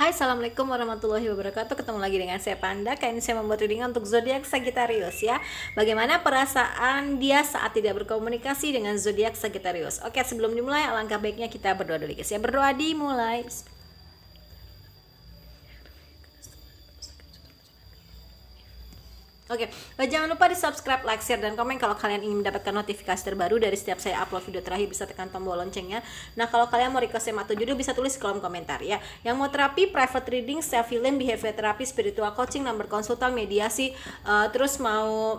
Hai, assalamualaikum warahmatullahi wabarakatuh. Ketemu lagi dengan saya Panda. Kali ini saya membuat reading untuk zodiak Sagittarius ya. Bagaimana perasaan dia saat tidak berkomunikasi dengan zodiak Sagittarius? Oke, sebelum dimulai alangkah baiknya kita berdoa dulu guys ya. Berdoa dimulai. Oke, jangan lupa di subscribe, like, share, dan komen kalau kalian ingin mendapatkan notifikasi terbaru dari setiap saya upload video terakhir. Bisa tekan tombol loncengnya. Nah, kalau kalian mau request tema atau judul bisa tulis di kolom komentar ya. Yang mau terapi, private reading, self healing, behavior therapy, spiritual coaching, nomor konsultan, mediasi, terus mau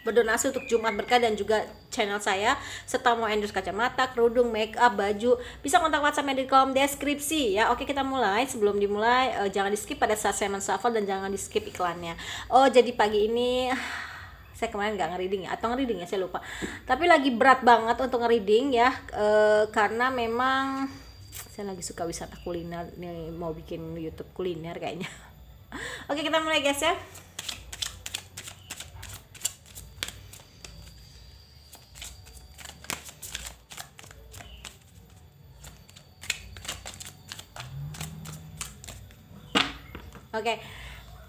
berdonasi untuk Jumat Berkah dan juga channel saya, serta mau endorse kacamata, kerudung, make up, baju, bisa kontak WhatsApp di kolom deskripsi ya. Oke, kita mulai. Sebelum dimulai jangan di skip pada saat saya menshuffle dan jangan di skip iklannya. Jadi pagi ini saya kemarin nggak ngereading ya, atau ngereading ya, saya lupa, tapi lagi berat banget untuk ngereading ya, karena memang saya lagi suka wisata kuliner nih, mau bikin YouTube kuliner kayaknya. Oke, kita mulai guys ya.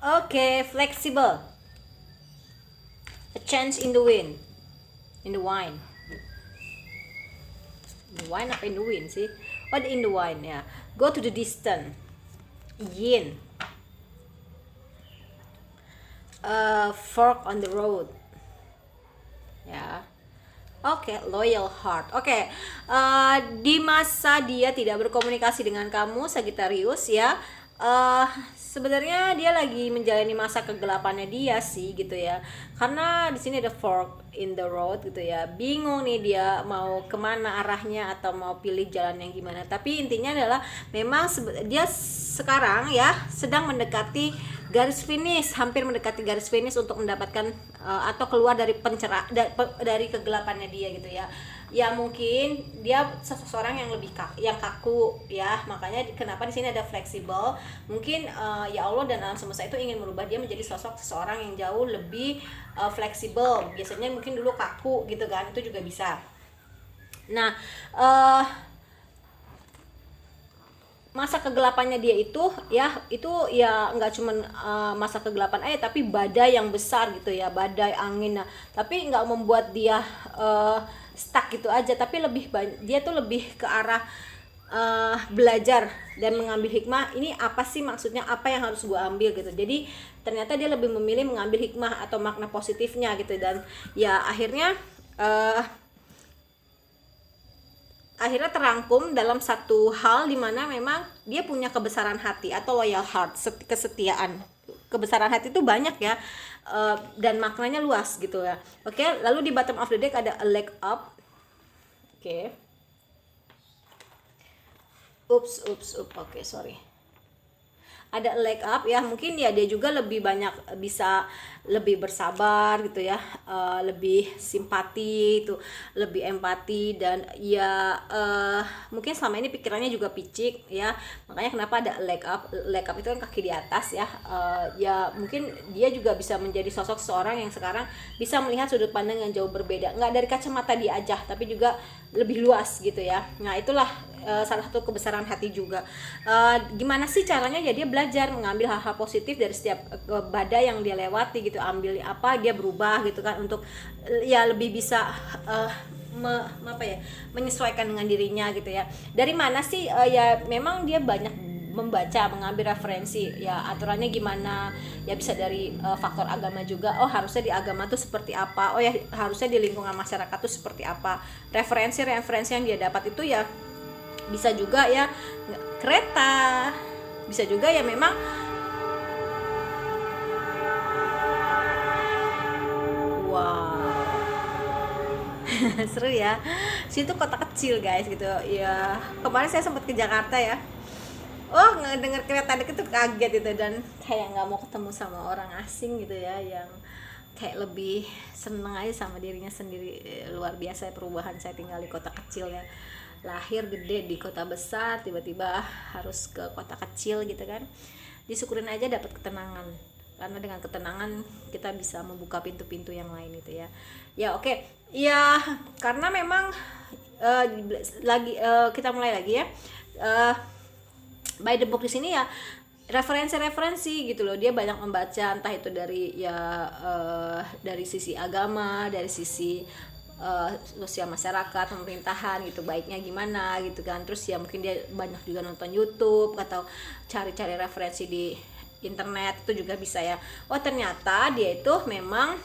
Oke, flexible. A change in the wind. In the wine. In the wine apa in the wind sih? In the wine ya. Go to the distant. Yin. Fork on the road. Ya. Oke, loyal heart. Oke, di masa dia tidak berkomunikasi dengan kamu, Sagittarius ya. Sebenarnya dia lagi menjalani masa kegelapannya dia sih gitu ya, karena di sini ada fork in the road gitu ya, bingung nih dia mau kemana arahnya atau mau pilih jalan yang gimana. Tapi intinya adalah memang dia sekarang ya sedang mendekati garis finish, hampir mendekati garis finish untuk mendapatkan atau keluar dari dari kegelapannya dia gitu ya. Ya mungkin dia seseorang yang lebih yang kaku ya, makanya kenapa di sini ada fleksibel. Mungkin ya Allah dan alam semesta itu ingin merubah dia menjadi sosok seseorang yang jauh lebih fleksibel. Biasanya mungkin dulu kaku gitu kan, itu juga bisa. Nah, masa kegelapannya dia itu ya nggak cuman masa kegelapan aja, tapi badai yang besar gitu ya, badai angin. Nah, tapi nggak membuat dia stuck gitu aja, tapi dia tuh lebih ke arah belajar dan mengambil hikmah. Ini apa sih maksudnya, apa yang harus gue ambil gitu. Jadi ternyata dia lebih memilih mengambil hikmah atau makna positifnya gitu, dan ya akhirnya terangkum dalam satu hal di mana memang dia punya kebesaran hati atau loyal heart, kesetiaan. Kebesaran hati itu banyak ya, dan maknanya luas gitu ya. Oke, lalu di bottom of the deck ada a leg up. Oke. Oke, sorry. Ada leg up ya, mungkin ya dia juga lebih banyak bisa lebih bersabar gitu ya, lebih simpati itu, lebih empati, dan ya mungkin selama ini pikirannya juga picik ya, makanya kenapa ada leg up. Leg up itu kan kaki di atas ya. Ya mungkin dia juga bisa menjadi sosok seorang yang sekarang bisa melihat sudut pandang yang jauh berbeda, nggak dari kacamata dia aja tapi juga lebih luas gitu ya. Nah, itulah salah satu kebesaran hati juga. Gimana sih caranya ya, dia belajar mengambil hal-hal positif dari setiap badai yang dia lewati gitu, ambil apa, dia berubah gitu kan, untuk ya lebih bisa menyesuaikan dengan dirinya gitu ya. Dari mana sih ya memang dia banyak membaca, mengambil referensi ya, aturannya gimana ya, bisa dari faktor agama juga. Harusnya di agama tuh seperti apa, ya harusnya di lingkungan masyarakat tuh seperti apa. Referensi yang dia dapat itu ya bisa juga ya kereta, bisa juga ya memang wow. Seru ya, situ kota kecil guys gitu ya. Kemarin saya sempat ke Jakarta ya, ngedenger kereta deket tuh kaget gitu, dan kayak nggak mau ketemu sama orang asing gitu ya, yang kayak lebih seneng aja sama dirinya sendiri. Luar biasa ya perubahan. Saya tinggal di kota kecil ya, lahir gede di kota besar, tiba-tiba harus ke kota kecil gitu kan. Disyukurin aja dapat ketenangan, karena dengan ketenangan kita bisa membuka pintu-pintu yang lain itu ya. Ya oke. Ya karena memang kita mulai lagi ya. by the book di sini ya referensi-referensi gitu loh. Dia banyak membaca, entah itu dari ya dari sisi agama, dari sisi sosial masyarakat, pemerintahan gitu, baiknya gimana gitu kan. Terus ya mungkin dia banyak juga nonton YouTube atau cari-cari referensi di internet, itu juga bisa ya. Oh ternyata dia itu memang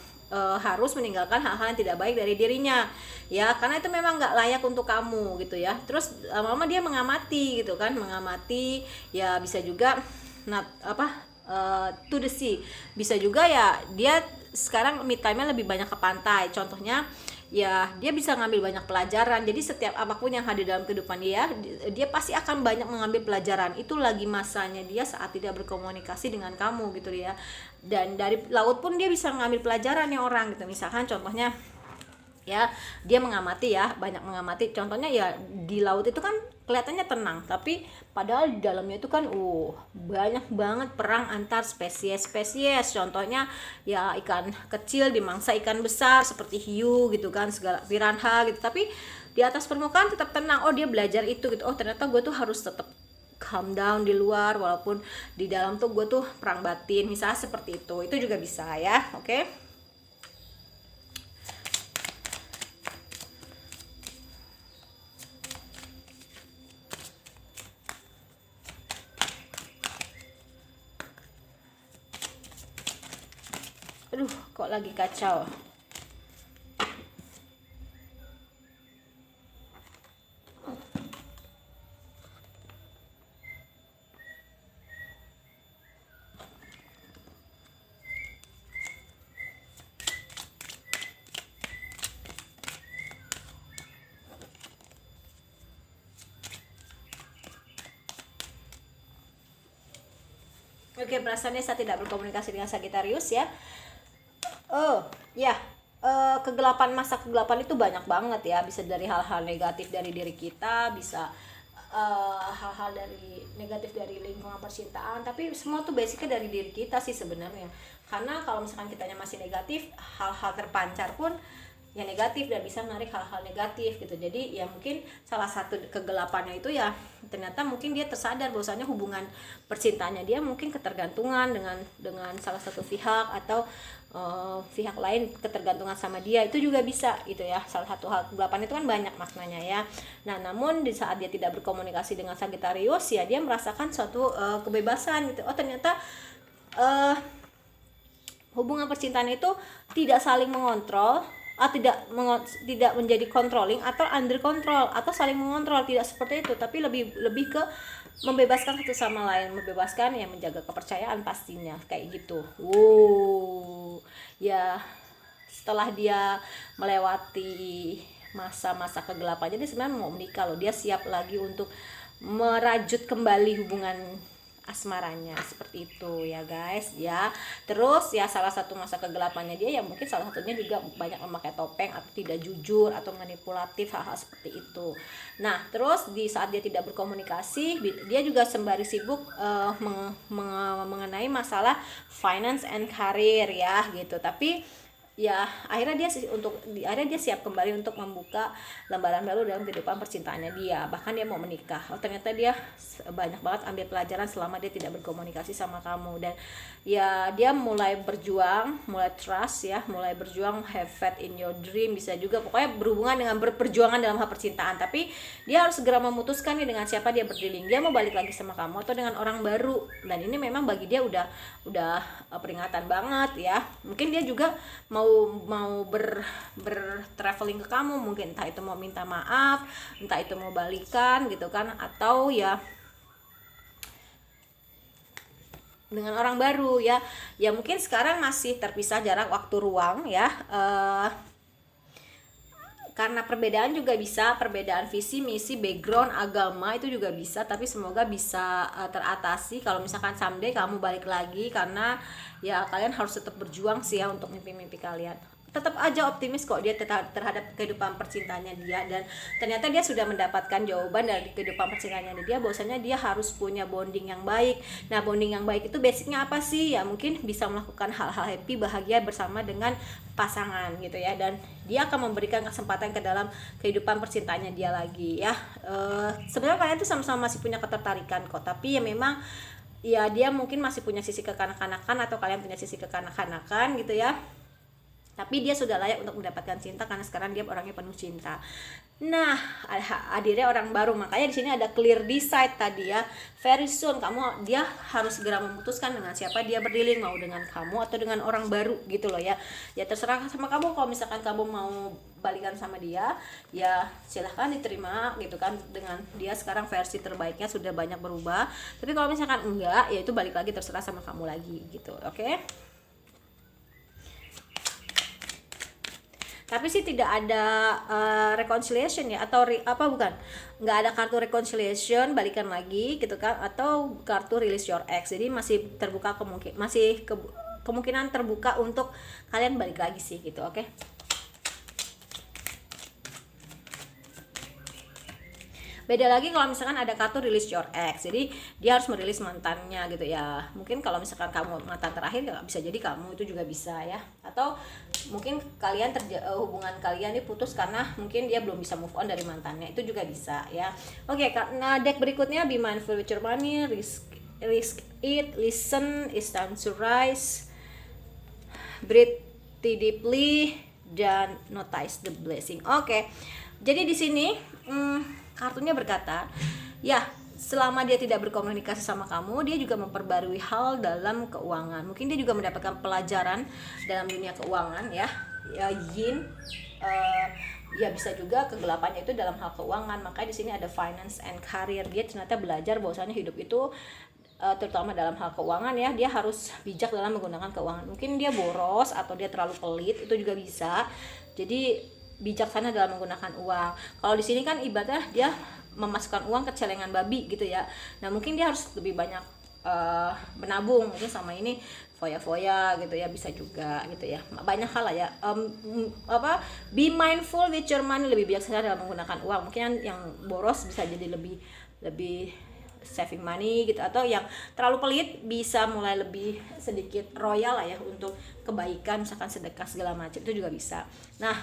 harus meninggalkan hal-hal yang tidak baik dari dirinya ya, karena itu memang nggak layak untuk kamu gitu ya. Terus lama-lama dia mengamati gitu kan, mengamati ya, bisa juga to the sea, bisa juga ya dia sekarang me time-nya lebih banyak ke pantai. Contohnya ya dia bisa ngambil banyak pelajaran. Jadi setiap apapun yang hadir dalam kehidupan dia pasti akan banyak mengambil pelajaran. Itu lagi masanya dia saat tidak berkomunikasi dengan kamu gitu ya. Dan dari laut pun dia bisa ngambil pelajaran ya orang gitu. Misalkan contohnya ya, dia mengamati ya, banyak mengamati. Contohnya ya di laut itu kan kelihatannya tenang, tapi padahal di dalamnya itu kan banyak banget perang antar spesies. Contohnya ya ikan kecil dimangsa ikan besar seperti hiu gitu kan, segala piranha gitu. Tapi di atas permukaan tetap tenang. Oh dia belajar itu gitu. Oh ternyata gue tuh harus tetap calm down di luar, walaupun di dalam tuh gue tuh perang batin, misalnya seperti itu juga bisa ya. Oke. Aduh, kok lagi kacau. Oke, perasaannya saya tidak berkomunikasi dengan Sagittarius ya. Oh, ya. Kegelapan, masa kegelapan itu banyak banget ya. Bisa dari hal-hal negatif dari diri kita, bisa hal-hal dari negatif dari lingkungan percintaan, tapi semua tuh basicnya dari diri kita sih sebenarnya. Karena kalau misalkan kitanya masih negatif, hal-hal terpancar pun yang negatif dan bisa menarik hal-hal negatif gitu. Jadi ya mungkin salah satu kegelapannya itu ya ternyata mungkin dia tersadar bahwasanya hubungan percintaannya dia mungkin ketergantungan dengan salah satu pihak, atau pihak lain ketergantungan sama dia. Itu juga bisa gitu ya. Salah satu hal kegelapan itu kan banyak maknanya ya. Nah namun di saat dia tidak berkomunikasi dengan Sagittarius ya, dia merasakan suatu kebebasan gitu. Oh ternyata hubungan percintaan itu tidak saling mengontrol, tidak menjadi controlling atau under control atau saling mengontrol, tidak seperti itu, tapi lebih ke membebaskan satu sama lain, membebaskan ya, menjaga kepercayaan pastinya kayak gitu. Ya setelah dia melewati masa-masa kegelapannya, dia sebenarnya mau menikah loh. Dia siap lagi untuk merajut kembali hubungan asmaranya, seperti itu ya guys ya. Terus ya salah satu masa kegelapannya dia ya mungkin salah satunya juga banyak memakai topeng atau tidak jujur atau manipulatif, hal-hal seperti itu. Nah terus di saat dia tidak berkomunikasi, dia juga sembari sibuk mengenai masalah finance and career ya gitu. Tapi ya akhirnya dia siap kembali untuk membuka lembaran baru dalam kehidupan percintaannya dia. Bahkan dia mau menikah. Oh ternyata dia banyak banget ambil pelajaran selama dia tidak berkomunikasi sama kamu. Dan ya dia mulai berjuang, mulai trust ya, mulai berjuang, have faith in your dream. Bisa juga pokoknya berhubungan dengan perjuangan dalam hal percintaan. Tapi dia harus segera memutuskan nih dengan siapa dia berdealing. Dia mau balik lagi sama kamu atau dengan orang baru. Dan ini memang bagi dia udah peringatan banget ya. Mungkin dia juga mau traveling ke kamu, mungkin entah itu mau minta maaf, entah itu mau balikan gitu kan, atau ya dengan orang baru ya. Ya mungkin sekarang masih terpisah jarak waktu ruang ya, karena perbedaan juga bisa, perbedaan visi misi, background, agama itu juga bisa. Tapi semoga bisa teratasi kalau misalkan someday kamu balik lagi, karena ya kalian harus tetap berjuang sih ya untuk mimpi-mimpi kalian. tetap aja optimis kok dia terhadap kehidupan percintaannya dia, dan ternyata dia sudah mendapatkan jawaban dari kehidupan percintaannya dia bahwasanya dia harus punya bonding yang baik. Nah, bonding yang baik itu basicnya apa sih? Ya mungkin bisa melakukan hal-hal happy, bahagia bersama dengan pasangan gitu ya, dan dia akan memberikan kesempatan ke dalam kehidupan percintaannya dia lagi ya. Sebenarnya kalian tuh sama-sama masih punya ketertarikan kok, tapi ya memang ya dia mungkin masih punya sisi kekanak-kanakan atau kalian punya sisi kekanak-kanakan gitu ya. Tapi dia sudah layak untuk mendapatkan cinta karena sekarang dia orangnya penuh cinta. Nah, hadirnya orang baru, makanya di sini ada clear decide tadi ya. Very soon dia harus segera memutuskan dengan siapa dia berdealing, mau dengan kamu atau dengan orang baru gitu loh ya. Ya terserah sama kamu, kalau misalkan kamu mau balikan sama dia, ya silahkan diterima gitu kan, dengan dia sekarang versi terbaiknya sudah banyak berubah. Tapi kalau misalkan enggak, ya itu balik lagi, terserah sama kamu lagi gitu, oke? Tapi sih tidak ada reconciliation ya, atau nggak ada kartu reconciliation balikan lagi gitu kan, atau kartu release your ex. Jadi masih terbuka kemungkinan terbuka untuk kalian balik lagi sih gitu, oke? Beda lagi kalau misalkan ada kartu release your ex, jadi dia harus merilis mantannya gitu ya. Mungkin kalau misalkan kamu mantan terakhir, ya bisa jadi kamu itu juga bisa ya, atau mungkin kalian hubungan kalian ini putus karena mungkin dia belum bisa move on dari mantannya, itu juga bisa ya. Oke, nah deck berikutnya be mindful with your money, risk it, listen, it's time to rise, breathe deeply, dan notice the blessing. Oke, jadi di sini kartunya berkata, ya selama dia tidak berkomunikasi sama kamu, dia juga memperbarui hal dalam keuangan. Mungkin dia juga mendapatkan pelajaran dalam dunia keuangan ya. Ya yin, ya bisa juga kegelapannya itu dalam hal keuangan. Makanya di sini ada finance and career. Dia ternyata belajar bahwasanya hidup itu terutama dalam hal keuangan ya, dia harus bijak dalam menggunakan keuangan. Mungkin dia boros atau dia terlalu pelit, itu juga bisa. Jadi bijaksana dalam menggunakan uang. Kalau di sini kan ibadah dia memasukkan uang ke celengan babi gitu ya. Nah mungkin dia harus lebih banyak menabung, mungkin sama ini foya-foya gitu ya, bisa juga gitu ya. Banyak hal lah ya. Be mindful with your money, lebih bijaksana dalam menggunakan uang. Mungkin yang boros bisa jadi lebih saving money gitu, atau yang terlalu pelit bisa mulai lebih sedikit royal lah ya untuk kebaikan, misalkan sedekah segala macam, itu juga bisa. Nah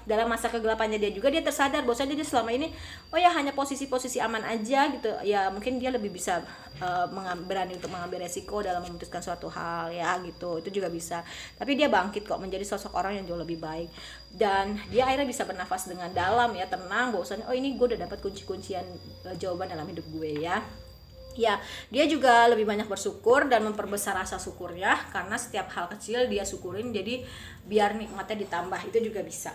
dalam masa kegelapannya dia tersadar bahwasanya dia selama ini ya hanya posisi-posisi aman aja gitu ya. Mungkin dia lebih bisa berani untuk mengambil resiko dalam memutuskan suatu hal ya gitu, itu juga bisa. Tapi dia bangkit kok menjadi sosok orang yang jauh lebih baik, dan dia akhirnya bisa bernafas dengan dalam ya, tenang bahwasanya ini gue udah dapat kunci-kuncian jawaban dalam hidup gue ya. Ya, dia juga lebih banyak bersyukur dan memperbesar rasa syukurnya, karena setiap hal kecil dia syukurin, jadi biar nikmatnya ditambah, itu juga bisa.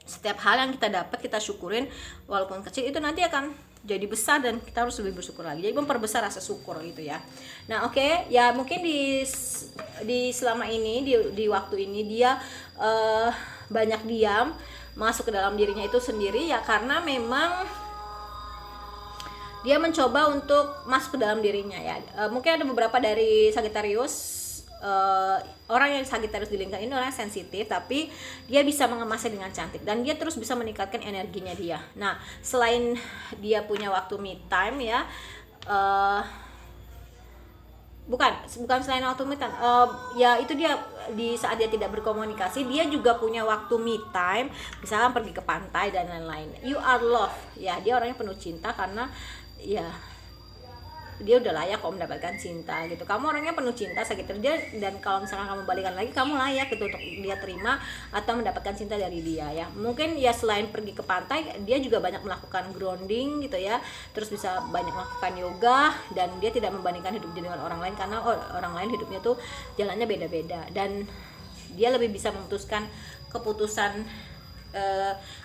Setiap hal yang kita dapat kita syukurin walaupun kecil, itu nanti akan jadi besar dan kita harus lebih bersyukur lagi. Jadi memperbesar rasa syukur gitu ya. Nah oke, ya mungkin di selama ini di waktu ini dia banyak diam, masuk ke dalam dirinya itu sendiri ya, karena memang dia mencoba untuk masuk ke dalam dirinya ya. Mungkin ada beberapa dari Sagittarius, orang yang Sagittarius di lingkaran ini orang yang sensitif, tapi dia bisa mengemasnya dengan cantik dan dia terus bisa meningkatkan energinya dia. Nah selain dia punya waktu me time ya, bukan selain waktu me time, ya itu dia di saat dia tidak berkomunikasi, dia juga punya waktu me time, misalkan pergi ke pantai dan lain-lain. You are love ya, dia orangnya penuh cinta karena ya dia udah layak kok mendapatkan cinta gitu. Kamu orangnya penuh cinta sekitar dia, dan kalau misalkan kamu balikan lagi, kamu layak gitu untuk dia terima atau mendapatkan cinta dari dia ya. Mungkin ya selain pergi ke pantai, dia juga banyak melakukan grounding gitu ya, terus bisa banyak melakukan yoga, dan dia tidak membandingkan hidup dia dengan orang lain, karena orang lain hidupnya tuh jalannya beda-beda, dan dia lebih bisa memutuskan keputusan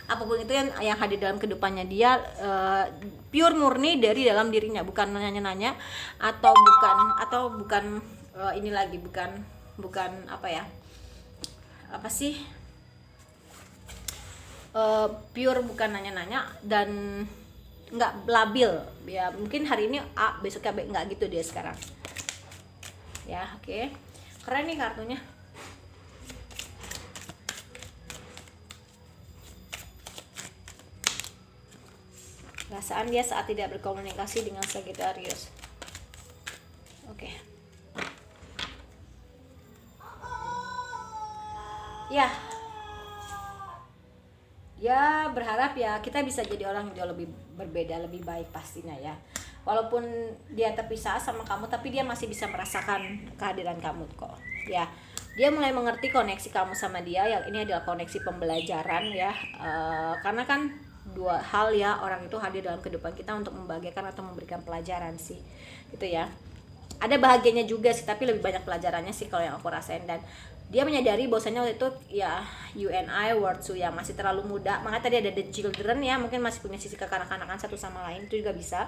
apapun itu yang hadir dalam kehidupannya dia, pure murni dari dalam dirinya, bukan nanya-nanya atau bukan ini lagi, bukan pure bukan nanya-nanya dan nggak labil ya. Mungkin hari ini A besoknya B, nggak gitu dia sekarang ya. Oke. Keren nih kartunya. Perasaan dia saat tidak berkomunikasi dengan Sagittarius. Oke. Ya. Ya berharap ya kita bisa jadi orang yang jauh lebih berbeda, lebih baik pastinya ya. Walaupun dia terpisah sama kamu, tapi dia masih bisa merasakan kehadiran kamu kok ya. Dia mulai mengerti koneksi kamu sama dia, yang ini adalah koneksi pembelajaran ya. Karena kan dua hal ya, orang itu hadir dalam kehidupan kita untuk membahagiakan atau memberikan pelajaran sih gitu ya. Ada bahagianya juga sih, tapi lebih banyak pelajarannya sih kalau yang aku rasain. Dan dia menyadari bahwasanya waktu itu ya you and I were two yang masih terlalu muda, makanya tadi ada the children ya, mungkin masih punya sisi kekanak-kanakan satu sama lain, itu juga bisa.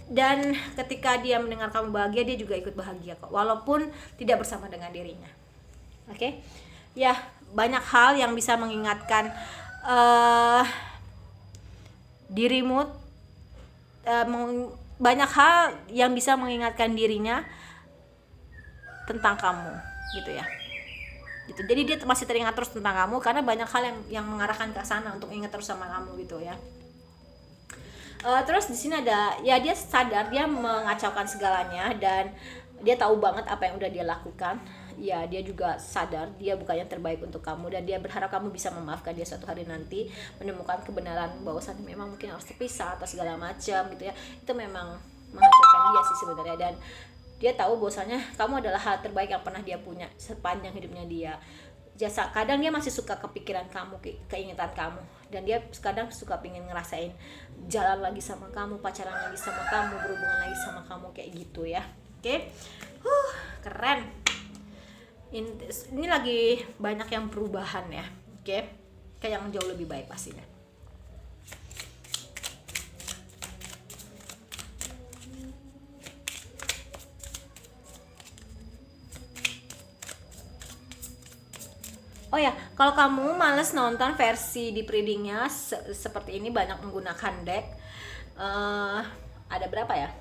Dan ketika dia mendengar kamu bahagia, dia juga ikut bahagia kok, walaupun tidak bersama dengan dirinya. Oke. Ya, banyak hal yang bisa mengingatkan dirimu, banyak hal yang bisa mengingatkan dirinya tentang kamu gitu ya. Gitu. Jadi dia masih teringat terus tentang kamu karena banyak hal yang mengarahkan ke sana untuk ingat terus sama kamu gitu ya. Terus di sini ada ya, dia sadar dia mengacaukan segalanya dan dia tahu banget apa yang udah dia lakukan. Ya dia juga sadar dia bukan yang terbaik untuk kamu, dan dia berharap kamu bisa memaafkan dia suatu hari nanti, menemukan kebenaran bahwasannya memang mungkin harus terpisah atau segala macam gitu ya. Itu memang menghancurkan dia sih sebenarnya, dan dia tahu bahwasanya kamu adalah hal terbaik yang pernah dia punya sepanjang hidupnya dia. Jasa kadang dia masih suka kepikiran kamu, keingetan kamu, dan dia kadang suka pingin ngerasain jalan lagi sama kamu, pacaran lagi sama kamu, berhubungan lagi sama kamu kayak gitu ya. Oke. Keren. Ini lagi banyak yang perubahan ya. Oke. Kayak yang jauh lebih baik pastinya. Oh ya, kalau kamu males nonton versi deep readingnya seperti ini, banyak menggunakan deck, ada berapa ya?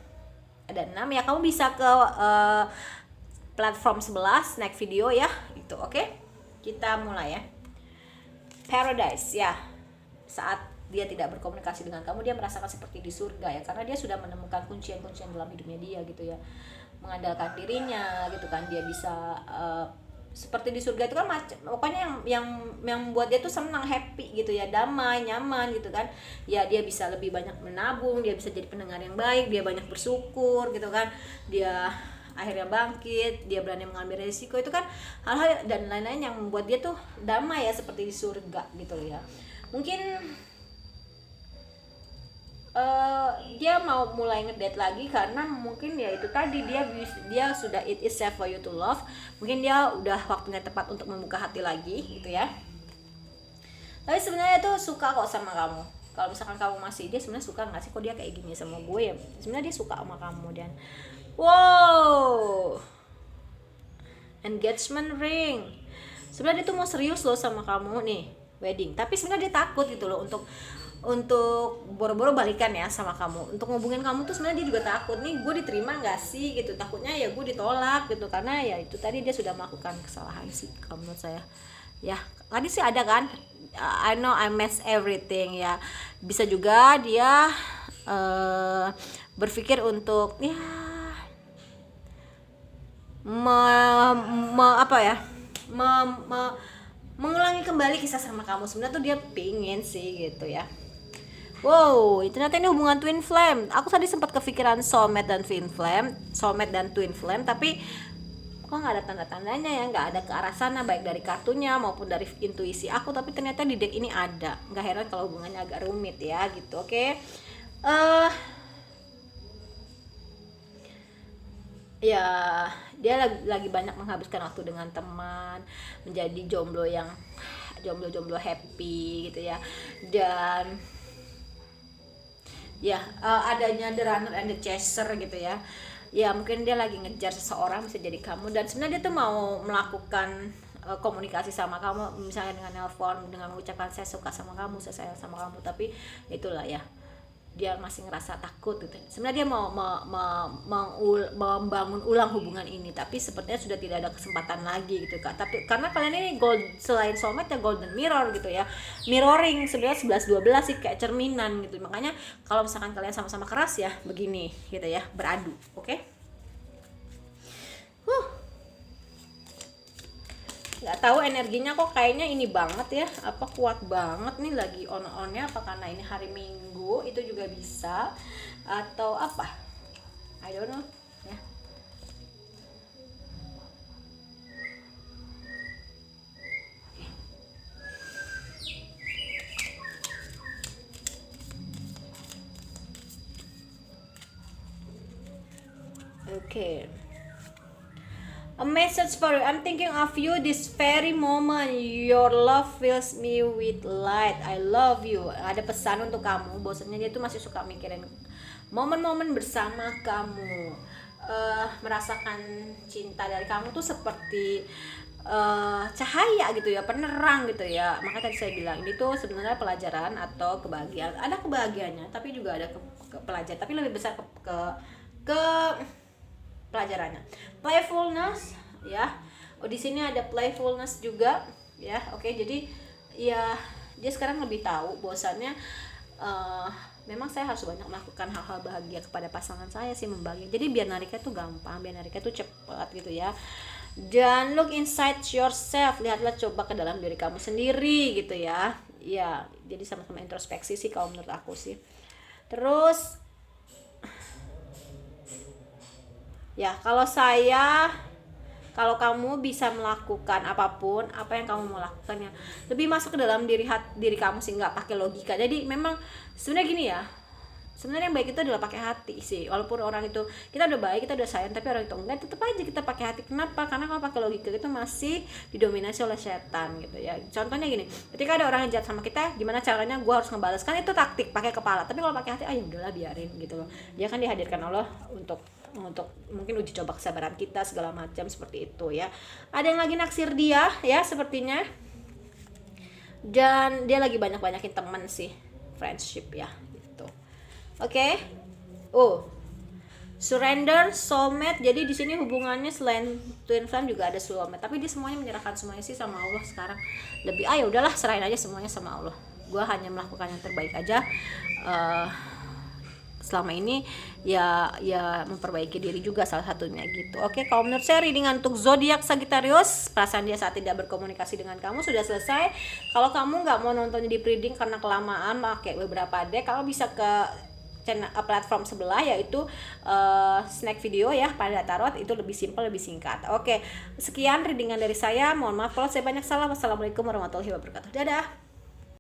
Ada 6 ya. Kamu bisa ke platform sebelah snack video ya, itu oke. Kita mulai ya. Paradise ya. Saat dia tidak berkomunikasi dengan kamu, dia merasakan seperti di surga ya, karena dia sudah menemukan kuncian-kuncian dalam hidupnya dia gitu ya. Mengandalkan dirinya gitu kan, dia bisa seperti di surga itu kan pokoknya yang buat dia tuh senang, happy gitu ya, damai, nyaman gitu kan ya. Dia bisa lebih banyak menabung, dia bisa jadi pendengar yang baik, dia banyak bersyukur gitu kan, dia akhirnya bangkit, dia berani mengambil resiko, itu kan hal-hal dan lain-lain yang membuat dia tuh damai ya, seperti di surga gitu ya. Mungkin dia mau mulai ngedate lagi karena mungkin ya itu tadi, dia sudah it is safe for you to love. Mungkin dia udah waktunya tepat untuk membuka hati lagi gitu ya. Tapi sebenarnya tuh suka kok sama kamu. Kalau misalkan kamu masih, dia sebenarnya suka nggak sih kok dia kayak gini sama gue ya. Sebenarnya dia suka sama kamu. Dan wow, engagement ring. Sebenarnya dia tuh mau serius loh sama kamu nih, wedding. Tapi sebenarnya dia takut gitu loh untuk boro-boro balikan ya sama kamu, untuk ngubungin kamu tuh sebenarnya dia juga takut nih, gue diterima nggak sih gitu, takutnya ya gue ditolak gitu, karena ya itu tadi dia sudah melakukan kesalahan sih kalau menurut saya ya. Tadi sih ada kan, I know I mess everything ya, bisa juga dia berpikir untuk ya mengulangi kembali kisah sama kamu. Sebenarnya tuh dia pingin sih gitu ya. Wow, ternyata ini hubungan twin flame. Aku tadi sempat kepikiran soulmate dan twin flame, tapi kok nggak ada tanda-tandanya ya, nggak ada ke arah sana, baik dari kartunya maupun dari intuisi aku. Tapi ternyata di deck ini ada. Nggak heran kalau hubungannya agak rumit ya gitu. Oke. Ya dia lagi banyak menghabiskan waktu dengan teman, menjadi jomblo happy gitu ya. Dan ya adanya the runner and the chaser gitu ya. Ya mungkin dia lagi ngejar seseorang, bisa jadi kamu, dan sebenarnya dia tuh mau melakukan komunikasi sama kamu, misalnya dengan nelpon, dengan mengucapkan saya suka sama kamu, saya sayang sama kamu. Tapi itulah ya, dia masih ngerasa takut gitu. Sebenarnya dia mau membangun ulang hubungan ini, tapi sepertinya sudah tidak ada kesempatan lagi gitu Kak. Tapi karena kalian ini selain soulmate ya golden mirror gitu ya, mirroring sebenarnya 11-12 sih, kayak cerminan gitu. Makanya kalau misalkan kalian sama-sama keras ya begini gitu ya, beradu. Oke? Nggak tahu energinya kok kayaknya ini banget ya, apa kuat banget nih, lagi on-onnya, apa karena ini hari Minggu itu juga bisa, atau apa, I don't know ya. Oke. A message for you. I'm thinking of you this very moment. Your love fills me with light. I love you. Ada pesan untuk kamu. Bosannya dia tuh masih suka mikirin momen-momen bersama kamu. Merasakan cinta dari kamu tuh seperti cahaya gitu ya, penerang gitu ya. Makanya tadi saya bilang ini tuh sebenarnya pelajaran atau kebahagiaan. Ada kebahagiaannya, tapi juga ada pelajaran. Tapi lebih besar ke pelajarannya, playfulness ya. Di sini ada playfulness juga ya. Oke, jadi ya dia sekarang lebih tahu bahwasannya memang saya harus banyak melakukan hal-hal bahagia kepada pasangan saya sih, membagi. Jadi biar nariknya tuh gampang, biar nariknya tuh cepat gitu ya. Dan look inside yourself, lihatlah, coba ke dalam diri kamu sendiri gitu ya. Ya, jadi sama-sama introspeksi sih kalau menurut aku sih. Terus ya, kalau kamu bisa melakukan apapun, apa yang kamu mau lakukan ya, lebih masuk ke dalam diri kamu sih, nggak pakai logika. Jadi memang sebenarnya gini ya, sebenarnya yang baik itu adalah pakai hati sih. Walaupun orang itu, kita udah baik, kita udah sayang, tapi orang itu enggak, tetap aja kita pakai hati. Kenapa? Karena kalau pakai logika itu masih didominasi oleh setan gitu ya. Contohnya gini, ketika ada orang yang jahat sama kita, gimana caranya gue harus ngebalas? Kan itu taktik pakai kepala. Tapi kalau pakai hati, ayo udahlah, biarin gitu loh. Dia kan dihadirkan Allah untuk mungkin uji coba kesabaran kita segala macam seperti itu ya. Ada yang lagi naksir dia ya sepertinya, dan dia lagi banyakin teman sih, friendship ya gitu. Oke. Surrender, soulmate. Jadi di sini hubungannya selain twin flame juga ada soulmate, tapi dia semuanya menyerahkan semuanya sih sama Allah sekarang. Lebih udahlah, serahin aja semuanya sama Allah. Gua hanya melakukan yang terbaik aja. Selama ini ya memperbaiki diri juga salah satunya gitu. Oke, kalau menurut saya readingan untuk zodiak Sagittarius, perasaan dia saat tidak berkomunikasi dengan kamu sudah selesai. Kalau kamu nggak mau nontonnya di reading karena kelamaan, pakai beberapa deck, kalau bisa ke channel platform sebelah, yaitu snack video ya, pada tarot, itu lebih simpel, lebih singkat. Oke, sekian readingan dari saya. Mohon maaf kalau saya banyak salah. Wassalamualaikum warahmatullahi wabarakatuh. Dadah.